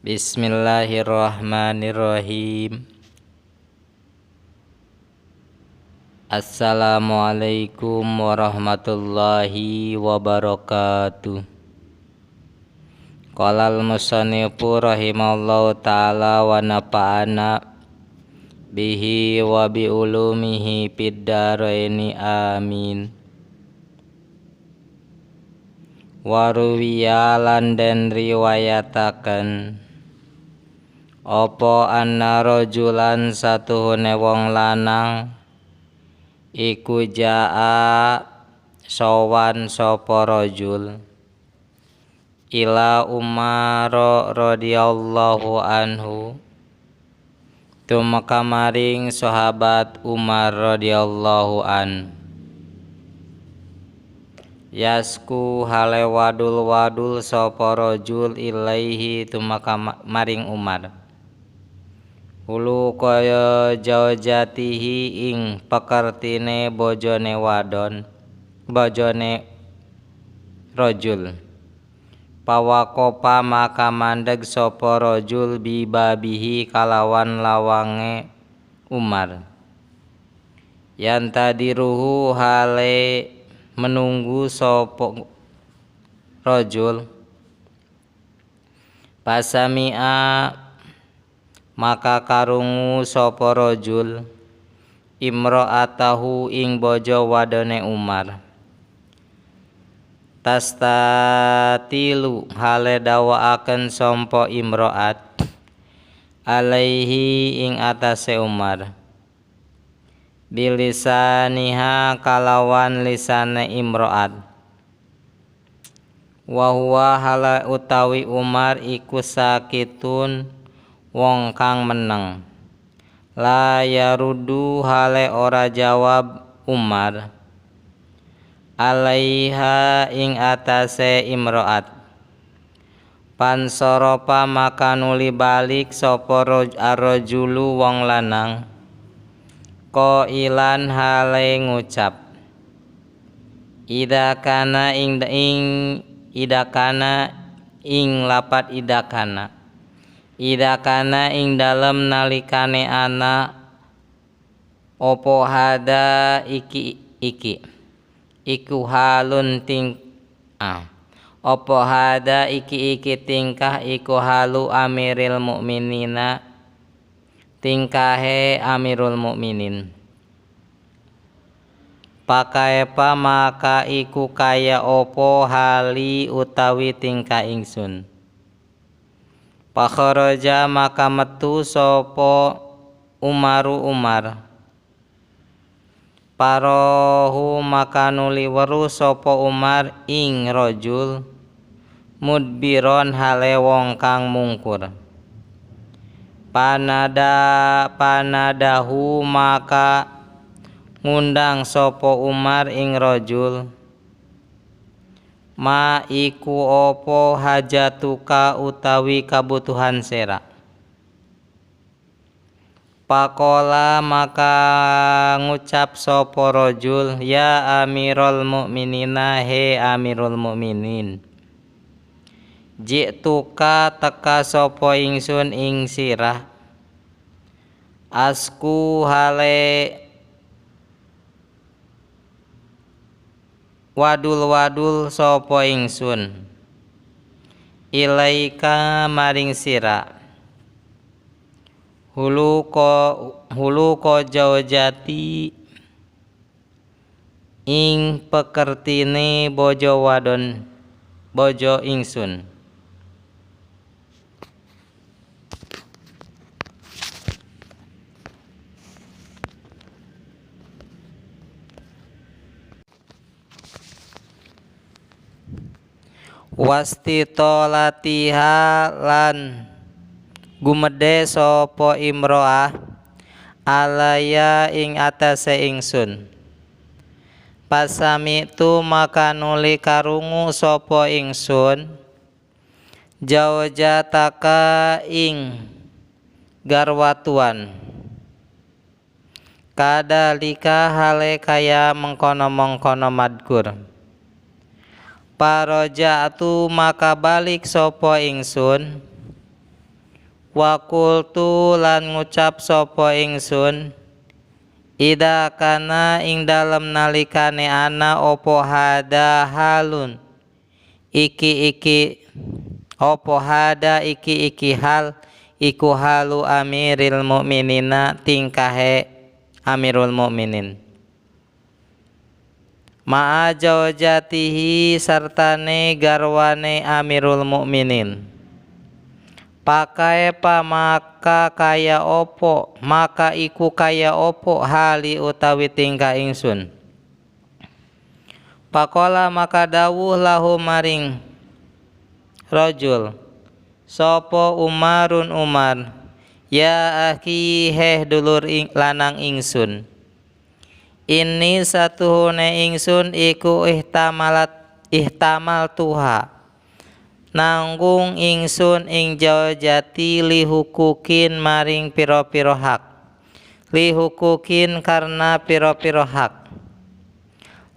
Bismillahirrahmanirrahim. Assalamualaikum warahmatullahi wabarakatuh. Qala al-musannifu rahimallahu ta'ala wa nafa'ana bihi wa bi ulumihi fid dharaini amin. Waruwiya lan den riwayataken apa anna rajulan satuhune wong lanang iku jaa sowan sapa rajul ila Umar radhiyallahu anhu tumeka maring sahabat Umar radhiyallahu an yasku hale wadul sapa rajul ilaihi tumeka maring Umar hulu kaya jaujatihi ing pekertine bojone rajul pawakopa maka mandeg sapa rajul bibabihi kalawan lawange Umar yantadiruhu hale menunggu sapa rajul pasami'a maka karungu sapa rajul imra'atahu ing bojo wadone Umar tastatilu hale dawaaken sapa imra'at alaihi ing atase Umar bilisaniha kalawan lisane imra'at wa huwa hala utawi Umar iku sakitun wong kang meneng la yarudu hale ora jawab Umar alaiha ing atase imro'at pansoropa maka nuli balik sapa arrajulu wong lanang qailan hale ngucap idakana idakana ing dalem nalikane ana opo hada iki iku halun opo hada iki tingkah iku halu amiril mukminina tingkahe amirul mukminin pakaepa maka iku kaya opo hali utawi tingkah ingsun pakharaja maka metu sapa Umar parohu maka nuli weru sapa Umar ing rajul mudbiron hale wong kang mungkur panadahu maka ngundang sapa Umar ing rajul ma iku opo hajatuka utawi kabutuhan sira pakola maka ngucap sapa rajul ya amirul mukminina he amirul mukminin jituka teka sapa ingsun ing sirah asku hale wadul sapa ingsun ilaika maring sira hulu ko jaujati ing pekertine bojo ingsun wastitolatiha lan gumede sapa imro'ah alaya ing atase ingsun pasami tu maka nuli karungu sapa ingsun jaujataka ing garwatuan kadalika hale kaya mengkono-mengkono madkur Paroja'tu maka balik sapa ingsun Wa qultu lan ngucap sapa ingsun ida kana ing dalem nalikane ana opo hada halun iki opo hada iki hal iku halu amiril mukminina tingkahe amirul mukminin ma'a jaujatihi sartane garwane amirul mukminin pakai pa maka kaya opo maka iku kaya opo hali utawi tingkah ingsun pakola maka dawuh lahu maring rajul sopo Umarun Umar ya akhi heh dulur lanang ingsun ini satuhune ingsun iku ihtamal tuha nanggung ingsun ing jaujati lihukukin maring piro-piro hak lihukukin karena piro-piro hak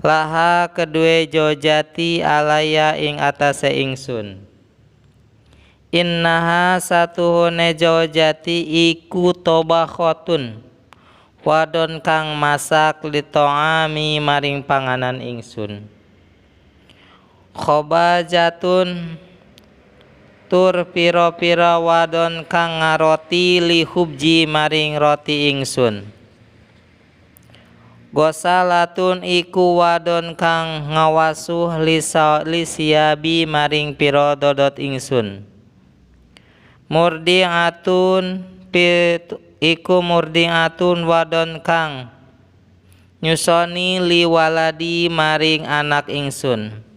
laha kedue jaujati alaya ing atase ingsun innaha satuhune jaujati iku tobakhotun wadon kang masak litoami maring panganan ingsun khobajatun tur pira-pira wadon kang ngaroti li hubji maring roti ingsun gosalatun iku wadon kang ngawasuh lisiabi maring pira dodot ingsun murdiatun iku murdiatun wadon kang nyusoni liwaladi maring anak ingsun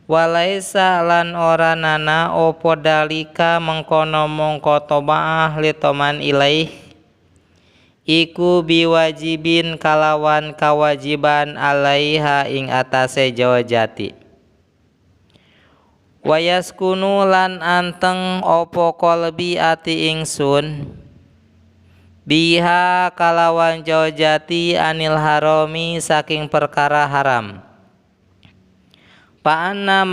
walaisa lan ora nana opo dalika mengkono mongko tobaah litoman ilaih iku biwajibin kalawan kawajiban alaiha ing atase jaujati wayaskunu lan anteng opo kolbi ati ingsun biha kalawan jaujati anil harami saking perkara haram Paana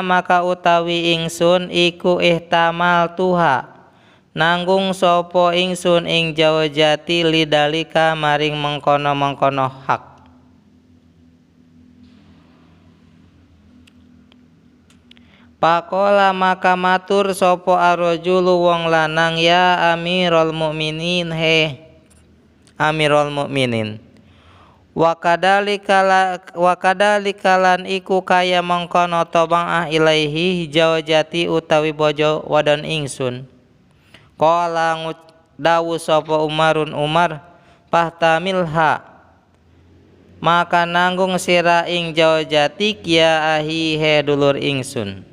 maka utawi ingsun iku ihtamal tuha nanggung sopo ingsun ing jaujati lidalika maring mengkono hak Pakola maka matur sopo arrojulu wong lanang ya amirul mukminin he amirul mukminin wakadhalika lan iku kaya mengkono tobaah ilaihi jaujati utawi bojo wadon ingsun qala dawu sapa Umarun Umar pahtamilha maka nanggung sira ing jaujati ya ahi he dulur ingsun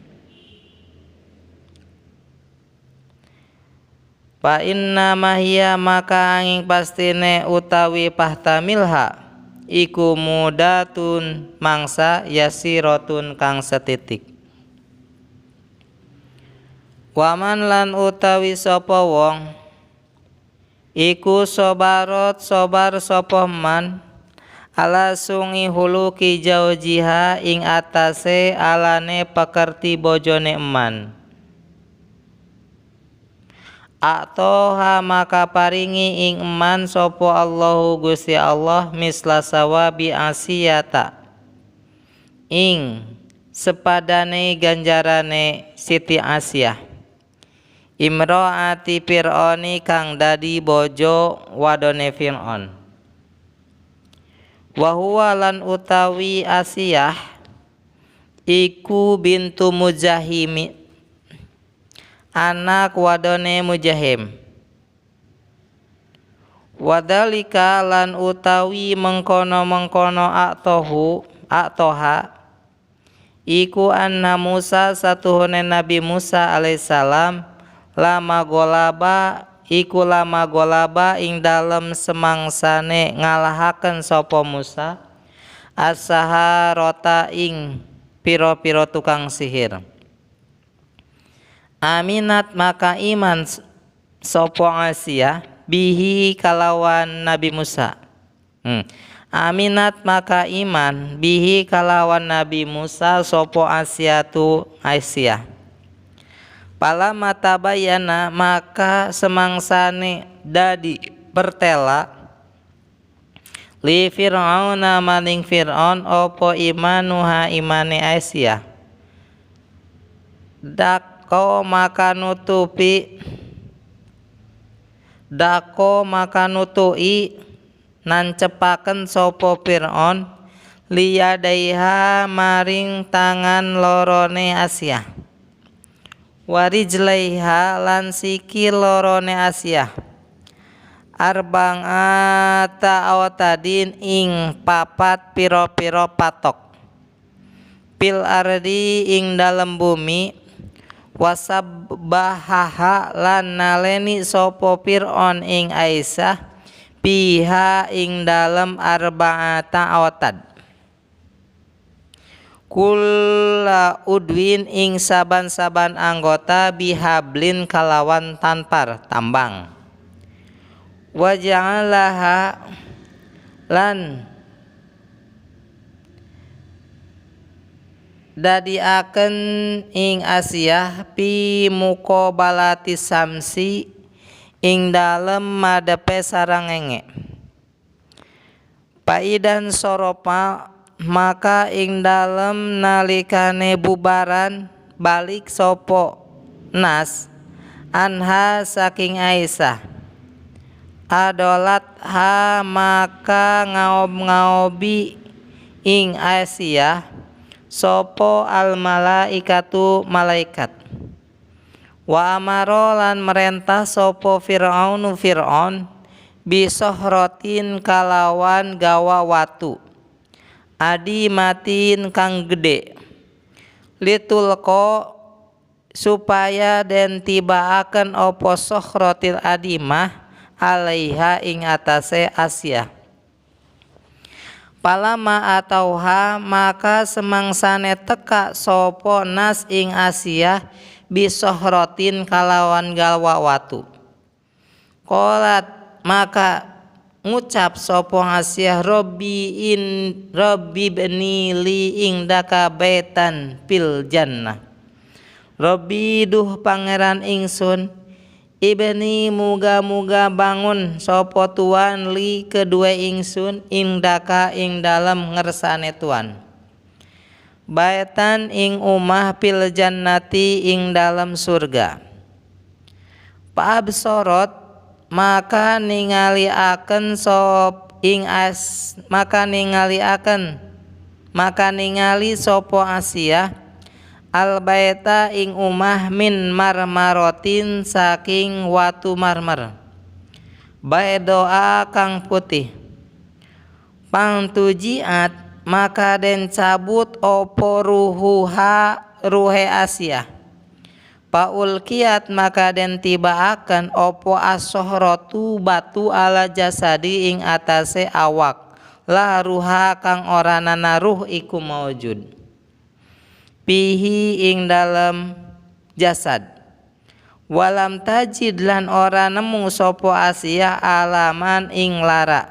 fa inna mahia maka angin pastine utawi pahtamilha iku mudatun mangsa yasirotun kang setitik waman lan utawi sapa wong iku sobar sapa man ala sungi huluki jaujiha ing atase alane pekerti bojone eman Atoha maka paringi ing eman sopo Allahu Gusti Allah misla sawabi asiyata ing sepadane ganjarane Siti Asiyah imro'ati Fir'oni kang dadi bojo wadone Fir'on wa huwa lan utawi Asiyah iku bintu Mujahimi anak wadone Mujahim wadalika lan utawi mengkono atoha iku anna Musa satuhune Nabi Musa alaihissalam lama golaba ing dalem semangsane ngalahaken sapa Musa as-saharata ing pira-pira tukang sihir Aminat maka iman sopo Asiyah bihi kalawan Nabi Musa. Aminat maka iman bihi kalawan Nabi Musa sopo Asiyatu Asiyah. Pala mata bayana maka semangsane dadi pertela li Fir'auna maning Fir'aun opo imanuha imane Aisyah. Dako maka nutui nancepaken sopo Fir'aun liyadaiha maring tangan lorone Aisyah. Warijlaiha lan sikil lorone Aisyah. Arba'ata awtadin ing papat piro-piro patok. Pil ardi ing dalem bumi. Wasabbahaha lan naleni sopo Fir'aun ing Aisyah biha ing dalem arba'ata awtad. Kulla udwin ing saban-saban anggota bihablin kalawan tanpar tambang. Waja'alaha lan dadiaken ing Aisyah pi muqabalati samsi ing dalem madepe sarangenge. Paidan soropa maka ing dalem nalikane bubaran balik sopo nas anha saking Aisyah. Adolat ha maka ngaob-ngaobi ing Aisyah sopo al malaikatu malaikat. Wa amaro lan merentah sopo Fir'aunu Fir'aun bisohrotin kalawan gawa watu adi matin kang gede litulko supaya den tibaaken opo sohrotil adimah alaiha ing atase Aisyah. Palama atauha maka semangsane teka sopo nas ing Aisyah bisohrotin kalawan gawa watu. Qolat maka ngucap sopo Aisyah Robbi beni li indaka baitan fil jannah. Robbi duh pangeran ingsun ibni muga-muga bangun sopo tuan li kedua ingsun indaka ing dalam ngersane tuan. Baitan ing umah fil jannati ing dalam surga. Paabsorot maka ningaliaken ningali sopo Aisyah al baita ing umah min marmarotin saking watu marmer baidoa kang putih. Pangtujiat maka den cabut opo ruhe Aisyah. Paul kiat maka den tibaaken opo asohrotu batu ala jasadi ing atase awak la ruha kang oranana ruh iku maujud pihi ing dalam jasad. Walam tajid lan ora nemu sopo Aisyah alaman ing lara.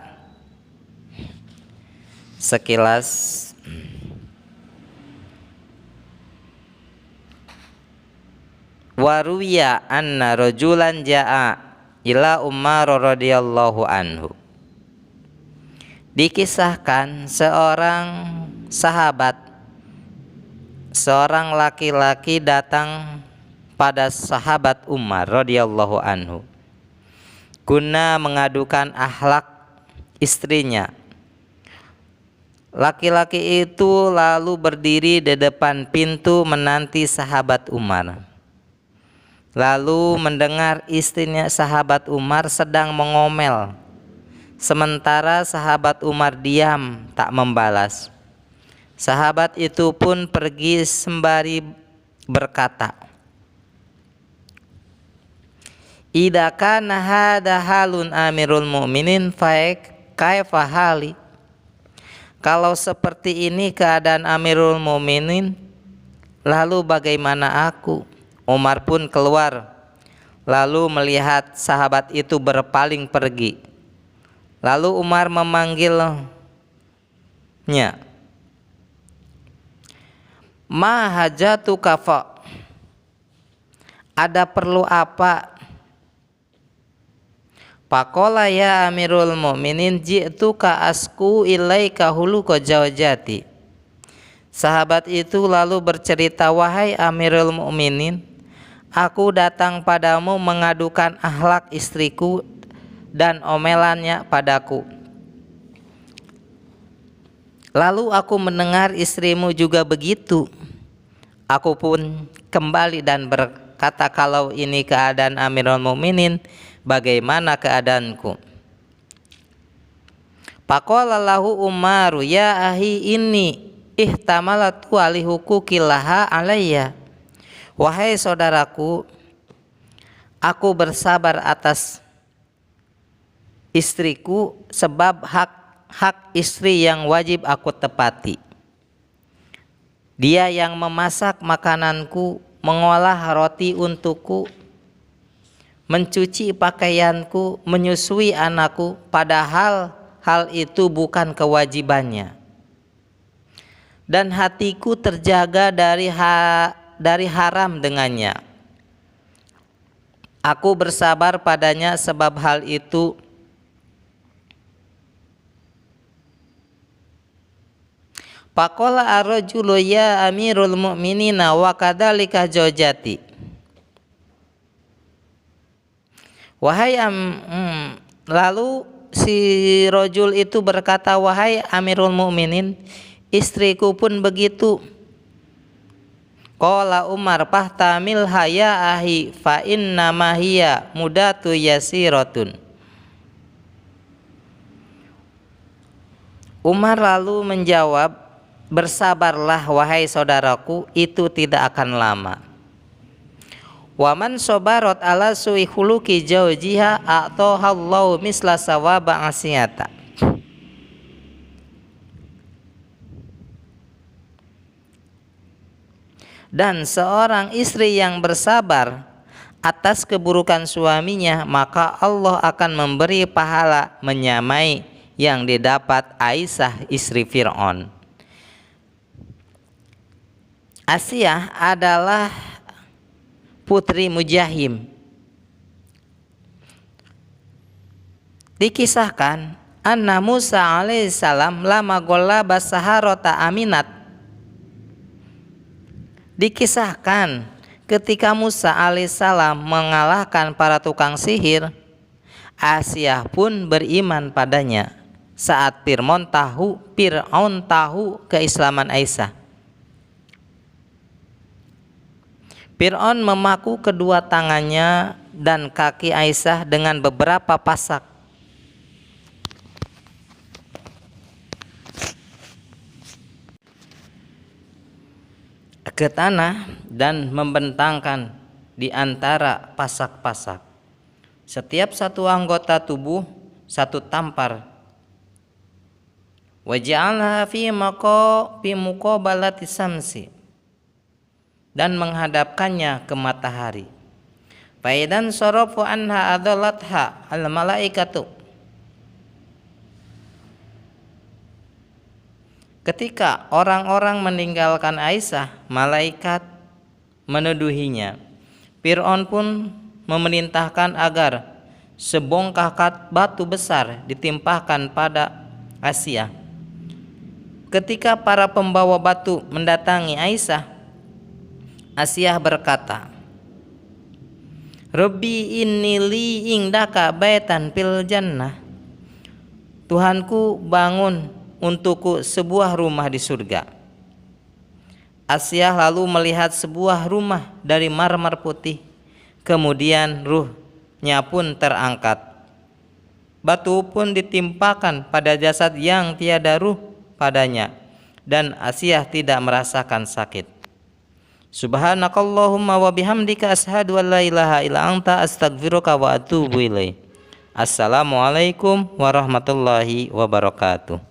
Sekilas waruya anna rajulan ja'a ila Umar radhiyallahu anhu. Dikisahkan seorang laki-laki datang pada sahabat Umar radhiyallahu anhu guna mengadukan akhlak istrinya. Laki-laki itu lalu berdiri di depan pintu menanti sahabat Umar. Lalu mendengar istrinya sahabat Umar sedang mengomel. Sementara sahabat Umar diam tak membalas. Sahabat itu pun pergi sembari berkata, "Idza kana hadza halun Amirul Mukminin fa kaifa hali?" Kalau seperti ini keadaan Amirul Mukminin, lalu bagaimana aku? Umar pun keluar, lalu melihat sahabat itu berpaling pergi. Lalu Umar memanggilnya. Ma hajatuka fa? ada perlu apa? Faqala ya Amirul Mukminin ji'tuka asku ilaika huluka zawjati. Sahabat itu lalu bercerita, wahai Amirul Mukminin, aku datang padamu mengadukan akhlak istriku dan omelannya padaku. Lalu aku mendengar istrimu juga begitu. Aku pun kembali dan berkata, kalau ini keadaan Amirul Mukminin, bagaimana keadaanku? Faqala lahu Umaru ya ahi ini ihtamalatu ali hukukillaha alayya. Wahai saudaraku, aku bersabar atas istriku sebab hak istri yang wajib aku tepati. Dia yang memasak makananku, mengolah roti untukku, mencuci pakaianku, menyusui anakku, padahal hal itu bukan kewajibannya. Dan hatiku terjaga dari haram dengannya. Aku bersabar padanya sebab hal itu Faqala ar-rajulu ya Amirul Mukminina wa kadzalika zawjati. Lalu si rajul itu berkata, wahai Amirul Mukminin, istriku pun begitu. Qala Umar fahtamilha ya ahi fa inna ma hiya mudatu yasiratun. Umar lalu menjawab, bersabarlah wahai saudaraku, itu tidak akan lama. Waman sobarot ala su'i khuluqi zawjiha a'tahallahu misla sawaba asiyata. Dan seorang istri yang bersabar atas keburukan suaminya, maka Allah akan memberi pahala menyamai yang didapat Aisyah istri Fir'aun. Asiyah adalah putri Mujahim. Dikisahkan anna Musa alaihissalam lama golaba saharota aminat. Dikisahkan ketika Musa alaihissalam mengalahkan para tukang sihir, Asiyah pun beriman padanya saat Fir'aun tahu keislaman Aisyah. Fir'aun memaku kedua tangannya dan kaki Aisyah dengan beberapa pasak. Ke tanah dan membentangkan di antara pasak-pasak. Setiap satu anggota tubuh satu tampar. Waja'alha fi muqabalati samsi, dan menghadapkannya ke matahari. Faidan sarafu anha adallatha al malaikatu. Ketika orang-orang meninggalkan Aisyah, malaikat menuduhinya. Fir'aun pun memerintahkan agar sebongkah batu besar ditimpahkan pada Asiyah. Ketika para pembawa batu mendatangi Aisyah, Asiyah berkata, Rabbi inni li indaka baitan fil jannah. Tuhanku, bangun untukku sebuah rumah di surga. Asiyah lalu melihat sebuah rumah dari marmer putih. Kemudian ruhnya pun terangkat. Batu pun ditimpakan pada jasad yang tiada ruh padanya, dan Asiyah tidak merasakan sakit. Subhanakallahumma wa bihamdika ashhadu an la ilaha illa anta astaghfiruka wa atubu ilaik. Assalamualaikum warahmatullahi wabarakatuh.